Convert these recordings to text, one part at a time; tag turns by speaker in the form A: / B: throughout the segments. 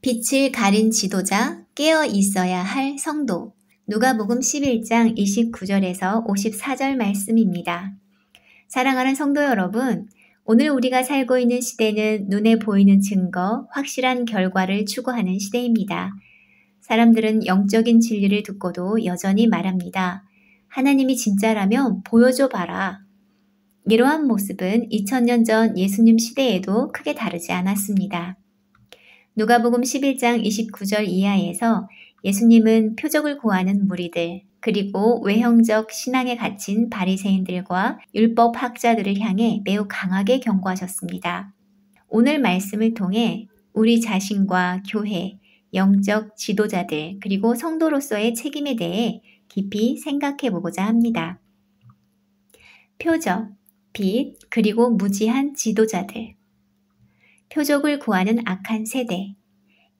A: 빛을 가린 지도자, 깨어 있어야 할 성도. 누가복음 11장 29절에서 54절 말씀입니다. 사랑하는 성도 여러분, 오늘 우리가 살고 있는 시대는 눈에 보이는 증거, 확실한 결과를 추구하는 시대입니다. 사람들은 영적인 진리를 듣고도 여전히 말합니다. 하나님이 진짜라면 보여줘 봐라. 이러한 모습은 2000년 전 예수님 시대에도 크게 다르지 않았습니다. 누가복음 11장 29절 이하에서 예수님은 표적을 구하는 무리들, 그리고 외형적 신앙에 갇힌 바리새인들과 율법 학자들을 향해 매우 강하게 경고하셨습니다. 오늘 말씀을 통해 우리 자신과 교회, 영적 지도자들, 그리고 성도로서의 책임에 대해 깊이 생각해 보고자 합니다. 표적, 빛, 그리고 무지한 지도자들. 표적을 구하는 악한 세대.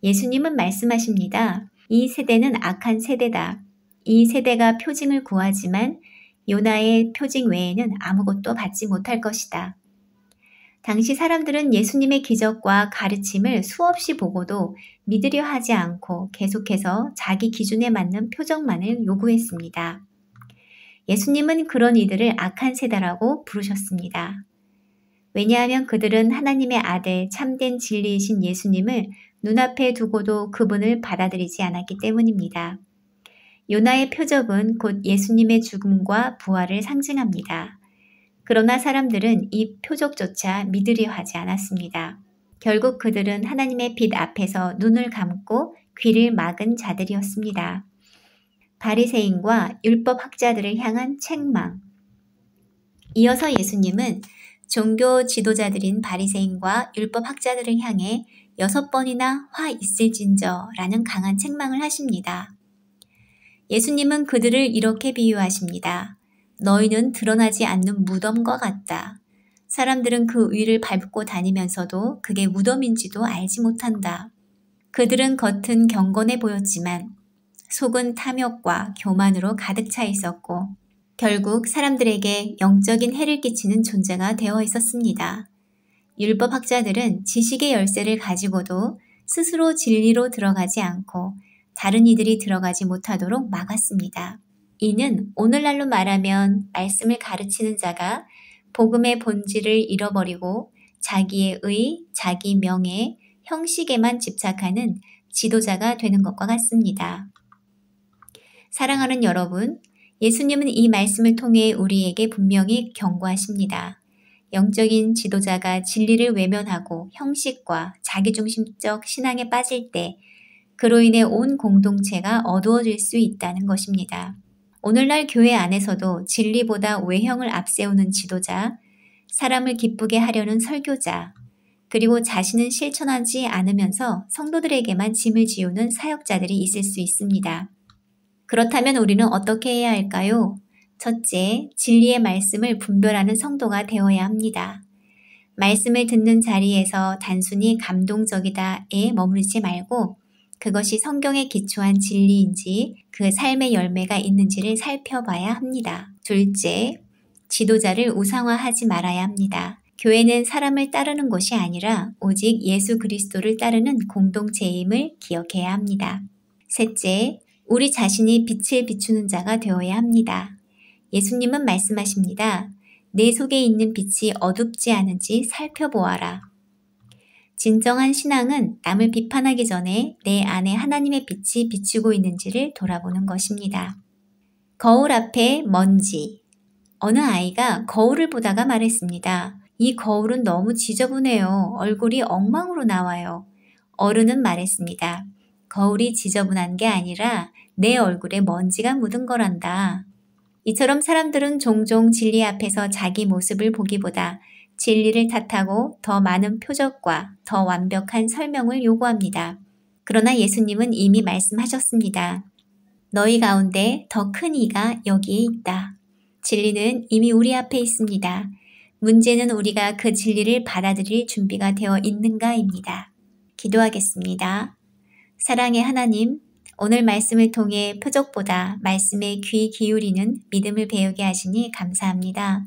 A: 예수님은 말씀하십니다. 이 세대는 악한 세대다. 이 세대가 표징을 구하지만 요나의 표징 외에는 아무것도 받지 못할 것이다. 당시 사람들은 예수님의 기적과 가르침을 수없이 보고도 믿으려 하지 않고 계속해서 자기 기준에 맞는 표적만을 요구했습니다. 예수님은 그런 이들을 악한 세대라고 부르셨습니다. 왜냐하면 그들은 하나님의 아들 참된 진리이신 예수님을 눈앞에 두고도 그분을 받아들이지 않았기 때문입니다. 요나의 표적은 곧 예수님의 죽음과 부활을 상징합니다. 그러나 사람들은 이 표적조차 믿으려 하지 않았습니다. 결국 그들은 하나님의 빛 앞에서 눈을 감고 귀를 막은 자들이었습니다. 바리새인과 율법 학자들을 향한 책망. 이어서 예수님은 종교 지도자들인 바리새인과 율법 학자들을 향해 6번이나 화 있을진저 라는 강한 책망을 하십니다. 예수님은 그들을 이렇게 비유하십니다. 너희는 드러나지 않는 무덤과 같다. 사람들은 그 위를 밟고 다니면서도 그게 무덤인지도 알지 못한다. 그들은 겉은 경건해 보였지만 속은 탐욕과 교만으로 가득 차 있었고 결국 사람들에게 영적인 해를 끼치는 존재가 되어 있었습니다. 율법학자들은 지식의 열쇠를 가지고도 스스로 진리로 들어가지 않고 다른 이들이 들어가지 못하도록 막았습니다. 이는 오늘날로 말하면 말씀을 가르치는 자가 복음의 본질을 잃어버리고 자기의 의, 자기 명예, 형식에만 집착하는 지도자가 되는 것과 같습니다. 사랑하는 여러분, 예수님은 이 말씀을 통해 우리에게 분명히 경고하십니다. 영적인 지도자가 진리를 외면하고 형식과 자기중심적 신앙에 빠질 때 그로 인해 온 공동체가 어두워질 수 있다는 것입니다. 오늘날 교회 안에서도 진리보다 외형을 앞세우는 지도자, 사람을 기쁘게 하려는 설교자, 그리고 자신은 실천하지 않으면서 성도들에게만 짐을 지우는 사역자들이 있을 수 있습니다. 그렇다면 우리는 어떻게 해야 할까요? 첫째, 진리의 말씀을 분별하는 성도가 되어야 합니다. 말씀을 듣는 자리에서 단순히 감동적이다에 머무르지 말고 그것이 성경에 기초한 진리인지 그 삶의 열매가 있는지를 살펴봐야 합니다. 둘째, 지도자를 우상화하지 말아야 합니다. 교회는 사람을 따르는 곳이 아니라 오직 예수 그리스도를 따르는 공동체임을 기억해야 합니다. 셋째, 우리 자신이 빛을 비추는 자가 되어야 합니다. 예수님은 말씀하십니다. 내 속에 있는 빛이 어둡지 않은지 살펴보아라. 진정한 신앙은 남을 비판하기 전에 내 안에 하나님의 빛이 비추고 있는지를 돌아보는 것입니다. 거울 앞에 먼지. 어느 아이가 거울을 보다가 말했습니다. 이 거울은 너무 지저분해요. 얼굴이 엉망으로 나와요. 어른은 말했습니다. 거울이 지저분한 게 아니라 내 얼굴에 먼지가 묻은 거란다. 이처럼 사람들은 종종 진리 앞에서 자기 모습을 보기보다 진리를 탓하고 더 많은 표적과 더 완벽한 설명을 요구합니다. 그러나 예수님은 이미 말씀하셨습니다. 너희 가운데 더 큰 이가 여기에 있다. 진리는 이미 우리 앞에 있습니다. 문제는 우리가 그 진리를 받아들일 준비가 되어 있는가입니다. 기도하겠습니다. 사랑의 하나님, 오늘 말씀을 통해 표적보다 말씀에 귀 기울이는 믿음을 배우게 하시니 감사합니다.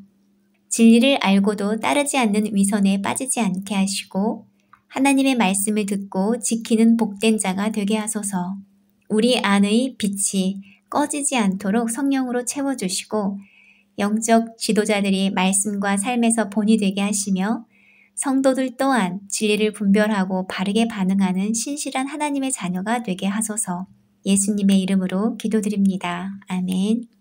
A: 진리를 알고도 따르지 않는 위선에 빠지지 않게 하시고 하나님의 말씀을 듣고 지키는 복된 자가 되게 하소서. 우리 안의 빛이 꺼지지 않도록 성령으로 채워주시고 영적 지도자들이 말씀과 삶에서 본이 되게 하시며 성도들 또한 진리를 분별하고 바르게 반응하는 신실한 하나님의 자녀가 되게 하소서. 예수님의 이름으로 기도드립니다. 아멘.